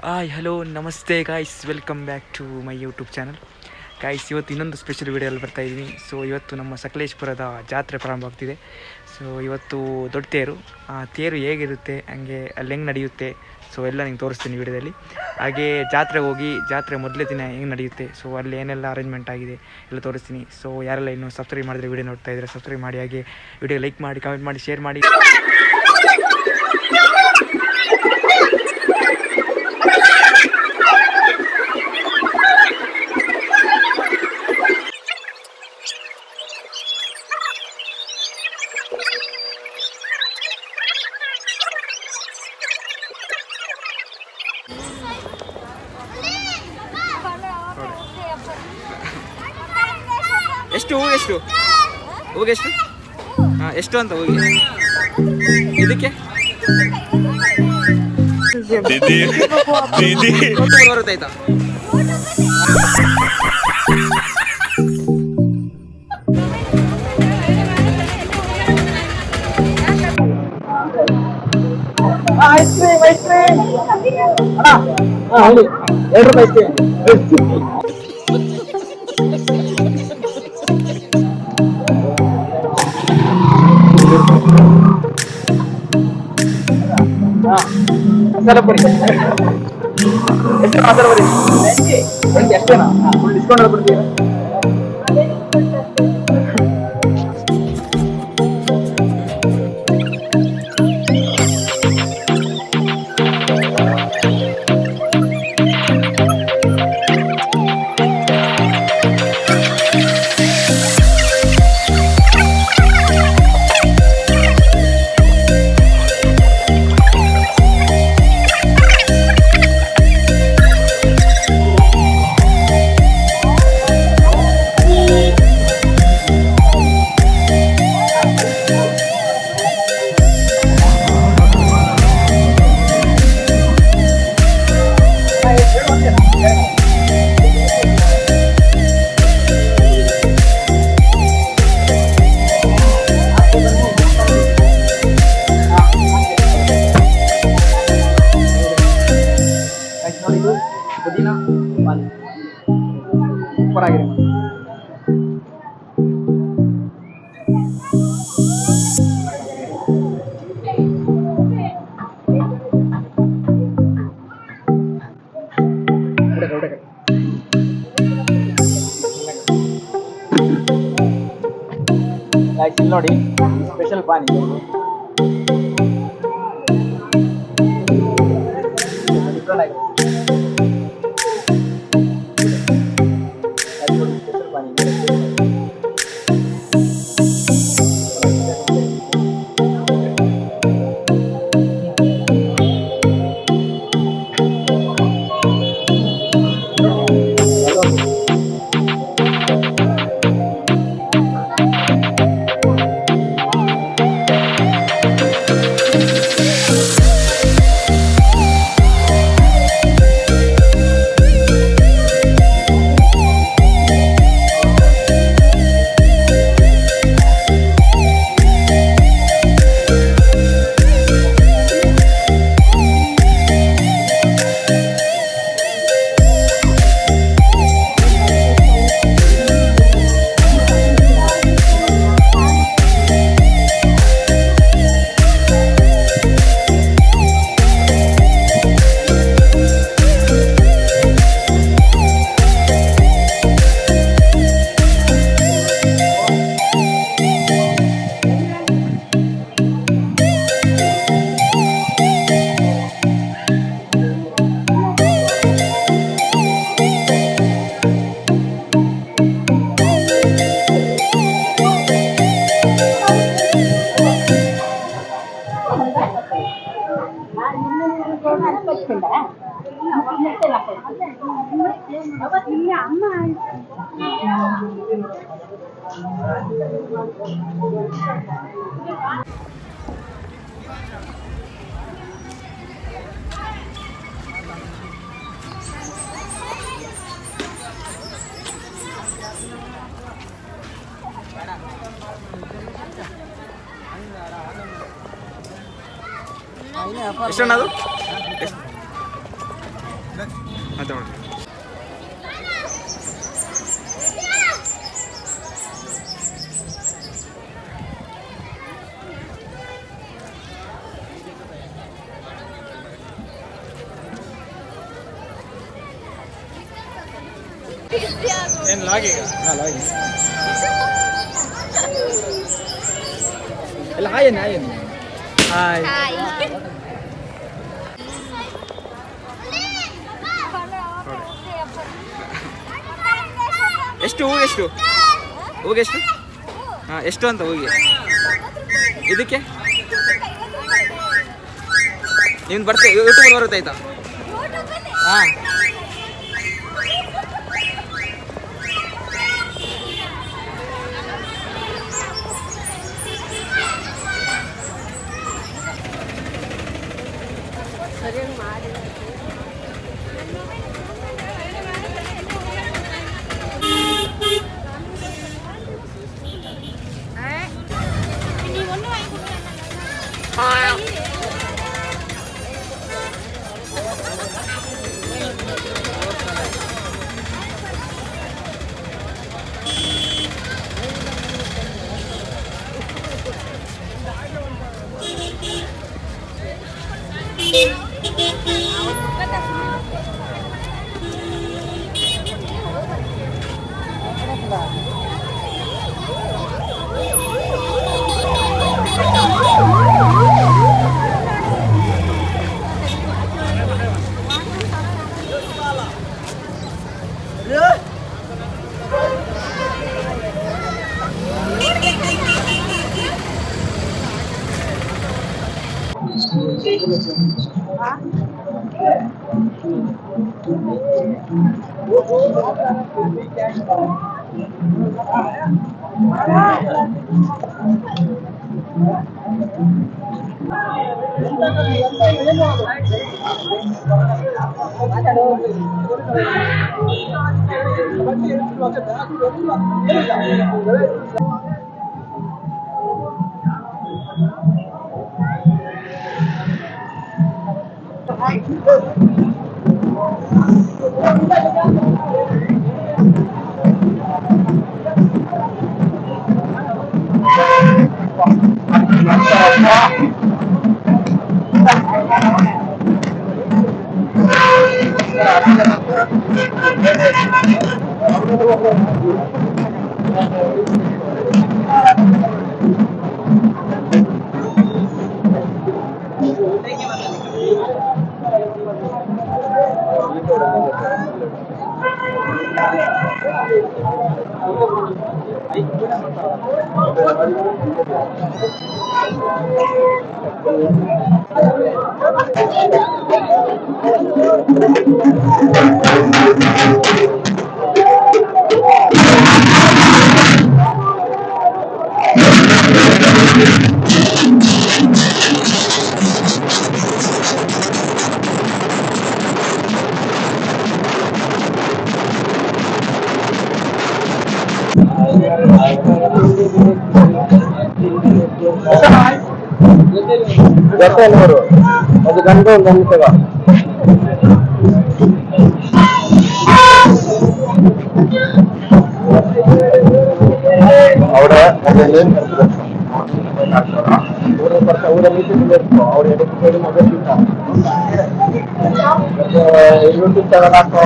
Hi hello ನಮಸ್ತೆ guys, welcome back to my YouTube channel. Guys, ಇವತ್ತು ಇನ್ನೊಂದು special ವೀಡಿಯೋಲ್ಲಿ ಬರ್ತಾಯಿದ್ದೀನಿ. So ಇವತ್ತು ನಮ್ಮ ಸಕಲೇಶ್ಪುರದ ಜಾತ್ರೆ ಪ್ರಾರಂಭ ಆಗ್ತಿದೆ. ಸೊ ಇವತ್ತು ದೊಡ್ಡ ತೇರು. ಆ ತೇರು ಹೇಗಿರುತ್ತೆ, ಹಂಗೆ ಅಲ್ಲಿ ಹೆಂಗೆ ನಡೆಯುತ್ತೆ, ಸೊ ಎಲ್ಲ ನಿಂಗೆ ತೋರಿಸ್ತೀನಿ ವೀಡಿಯೋದಲ್ಲಿ. ಹಾಗೆ ಜಾತ್ರೆಗೆ ಹೋಗಿ ಜಾತ್ರೆ ಮೊದಲೇ ದಿನ ಹೆಂಗೆ ನಡೆಯುತ್ತೆ, ಸೊ ಅಲ್ಲಿ ಏನೆಲ್ಲ ಅರೇಂಜ್ಮೆಂಟ್ ಆಗಿದೆ ಎಲ್ಲ ತೋರಿಸ್ತೀನಿ. ಸೊ ಯಾರೆಲ್ಲ ಇನ್ನೂ ಸಬ್ಸ್ಕ್ರೈಬ್ ಮಾಡಿದ್ರೆ ವೀಡಿಯೋ ನೋಡ್ತಾ ಇದ್ದಾರೆ, ಸಬ್ಸ್ಕ್ರೈಬ್ ಮಾಡಿ. ಹಾಗೆ ವೀಡಿಯೋ ಲೈಕ್ ಮಾಡಿ, ಕಮೆಂಟ್ ಮಾಡಿ, ಶೇರ್ ಮಾಡಿ. ಎಷ್ಟು ಹೂಗೆ ಎಷ್ಟು? ಹಾಂ, ಎಷ್ಟು ಅಂತ ಹೋಗಿ ಇದಕ್ಕೆ ಬರುತ್ತಾಯ್ತಾ? ಎಷ್ಟೇನಾ ಡಿಸ್ಕೌಂಟ್ ಕೊಡ್ತೀರಾ? ಸೂಪರ್ ಆಗಿದೆ. ಇಲ್ಲಿ ನೋಡಿ, ಸ್ಪೆಷಲ್ ಪಾನಿ. ಎಷ್ಟಣ್ಣದು? ಮಾತಾಡೋಣ. ಏನು ಲಾಗ್ ಈಗ? ಲಾಗ್ ಎಲ್ಲ ಹಾಯ್ ಹಾಯ್ ಹಾಯ್. ಎಷ್ಟು ಹೂಗೆಷ್ಟು? ಹೂಗೆಷ್ಟು? ಹಾಂ, ಎಷ್ಟು ಅಂತ ಹೂಗೆ? ಇದಕ್ಕೆ ನಿಮ್ದು ಬರ್ತೇ ಯೂಟ್ಯೂಬಲ್ಲಿ ಬರುತ್ತೆ ಆಯ್ತಾ? ಹಾಂ. ಒಂದು ಗಂಟೆ ಒಂದು ಗಂಟೆ അവിടെ ಊರ ಮೀಟಿಂಗ್ ಅವ್ರು ಎಡಕ್ಕೆ ಮೊಬೈಲ್ ಯೂಟ್ಯೂಬ್ ಚಾನಲ್ ಹಾಕೋ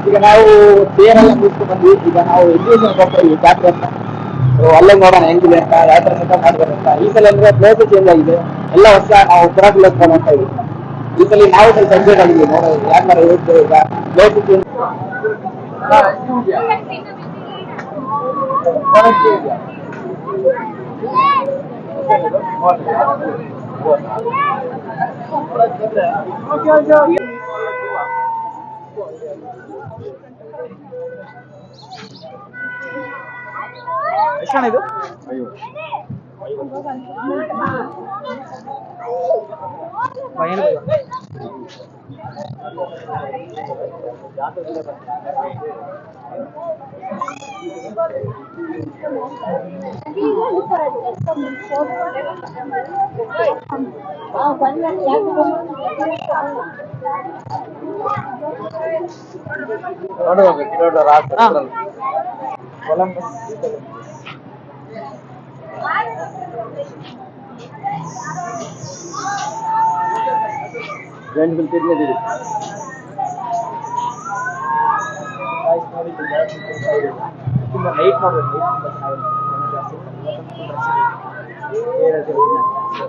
ಈಗ ನಾವು ತೇರೆಲ್ಲ ಮುಗಿಸ್ಕೊಂಡು ಬಂದ್ವಿ. ಈಗ ನಾವು ಎಕ್ಸಿಬಿಷನ್ ಹೋಗ್ತಾ ಇದ್ವಿ ಜಾತ್ರೆ ಅಂತ. ಅಲ್ಲೇ ನೋಡೋಣ ಹೆಂಗಿದೆ ಅಂತ, ಯಾವ ತರ ಸೆಟಪ್ ಮಾಡಿದ್ದಾರೆ ಅಂತ. ಈ ಸಲ ಅಂದ್ರೆ ಪ್ಲೇಸ್ ಚೇಂಜ್ ಆಗಿದೆ, ಎಲ್ಲ ಹೊಸ ನಾವು ಪುರಾತನ ಹೋಗ್ತಾ ಇದ್ವಿ. ಈ ಸಲ ನಾವು ಸ್ವಲ್ಪ ಅಪ್ಡೇಟ್ ಆಗಿದ್ವಿ, ನೋಡೋದು ಯಾವ ತರ ಇರುತ್ತೆ ಈಗ ಪ್ಲೇಸ್ ಚೇಂಜ್. ಎಷ್ಟು ಇದು? ಕೊಲಂಬಸ್ ಜಾಯಿಂಟ್ ಬಿಲ್ ತಿರ್ಲಿದ್ದೀವಿ. ನೈಟ್ ನೋಡ್ಬೇಕು,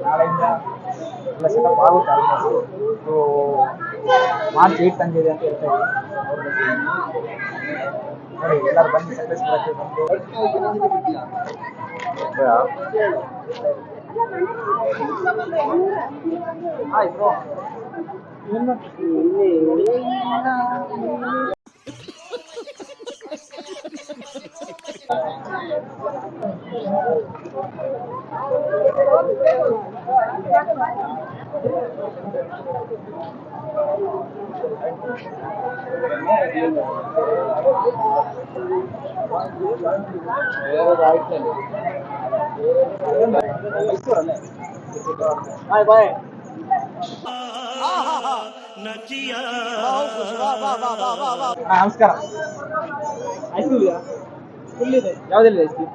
ನಾಳೆಯಿಂದ ಎಲ್ಲ ಸೆಟಪ್ ಆಗುತ್ತೆ ಆಲ್ಮೋಸ್ಟ್. ಸೊ ಮಾರ್ಚ್ 8 ತಂದಿದೆ ಅಂತ ಹೇಳ್ತಾ ಇದ್ದೀವಿ. ನೋಡಿ ಎಲ್ಲರೂ ಬನ್ನಿ ಸಕಲೇಶ್ಪುರಕ್ಕೆ ಬಂದು. ಆಯ್ತು ಬಾಯ್ ಬಾಯ್. ನಮಸ್ಕಾರ. ಐಸ್ ಕ್ರೀಮ್ ಇದೆಯಾ? ಫುಲ್ ಇದೆ. ಯಾವುದಿಲ್ಲ ಐಸ್ ಕ್ರೀಮ್?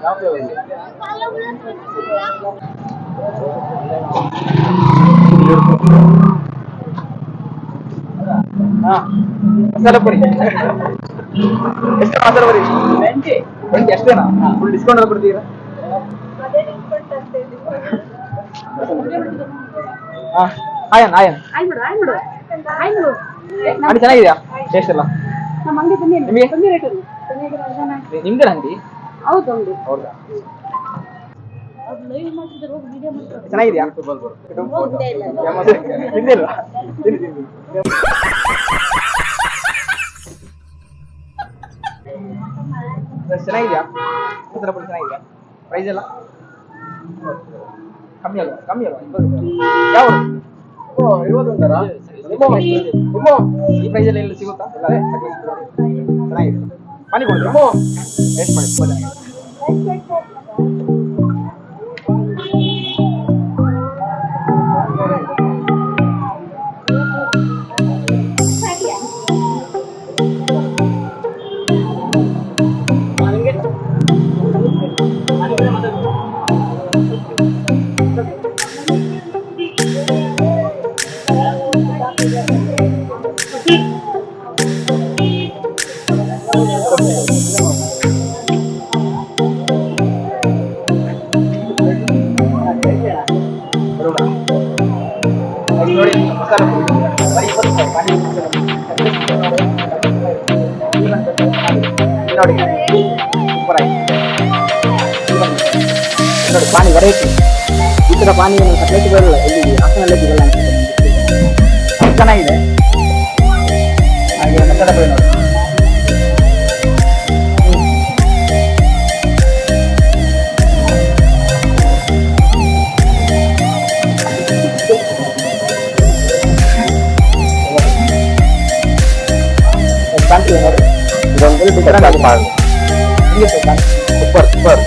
ಯಾವ ಫ್ಲೇವರ್ ಇದೆ? ಮಸಾಲ ಪುರಿ ಎಷ್ಟು? ಮಸಾಲ ಪುರಿ 20 ಅಷ್ಟೇನಾ? ಫುಲ್ ಡಿಸ್ಕೌಂಟ್ ಎಲ್ಲ ಕೊಡ್ತೀರಾ? ಆಯನ್ ಆಯನ್ ಅಂಗಡಿ ಚೆನ್ನಾಗಿದೆಯಾ? ಟೇಸ್ಟ್ ಎಲ್ಲ ನಿಮ್ದೇ ಅಂಗಡಿ? ಹೌದಾ, ಚೆನ್ನಾಗಿದೆಯಾ? ಚೆನ್ನಾಗಿದೆಯಾ? ಚೆನ್ನಾಗಿದೆಯಾ? ಪ್ರೈಸ್ ಎಲ್ಲ ಕಮ್ಮಿ ಅಲ್ವಾ? ಕಮ್ಮಿ ಅಲ್ವಾ? ಯಾವ ಈ ಪ್ರೈಸಲ್ಲಿ ಎಲ್ಲ ಸಿಗುತ್ತಾ? ಚೆನ್ನಾಗಿದೆ. ಪಾನಿ ಕೊಡ್ತೀರಾ? ಟೇಸ್ಟ್ ಮಾಡಿ, ತುಂಬ ಚೆನ್ನಾಗಿದೆ. ನೋಡಿ ಮಸಾಲ ಬರೀ 20 ರೂಪಾಯಿ. ನೋಡಿ ಸೂಪರ್ ಆಯ್ತು. ನೋಡಿ ಪಾನಿ ವೆರೈಟಿ. ಈ ಥರ ಪಾನಿ ಸಪ್ರೇಟ್ ಬರಲ್ಲ, ಇಲ್ಲಿ ಹಾಸನಲ್ಲೇ ಸಿಗಲ್ಲ ಅಂತ. ಚೆನ್ನಾಗಿದೆ. ಹಾಗೆ ಮಸಾಲ ಪುರಿ ನೋಡಿ. ನೋಡಿ ಇದೊಂದು ಡಿಫರೆಂಟ್ ಆಗಿ ಮಾಡೋದು. Super super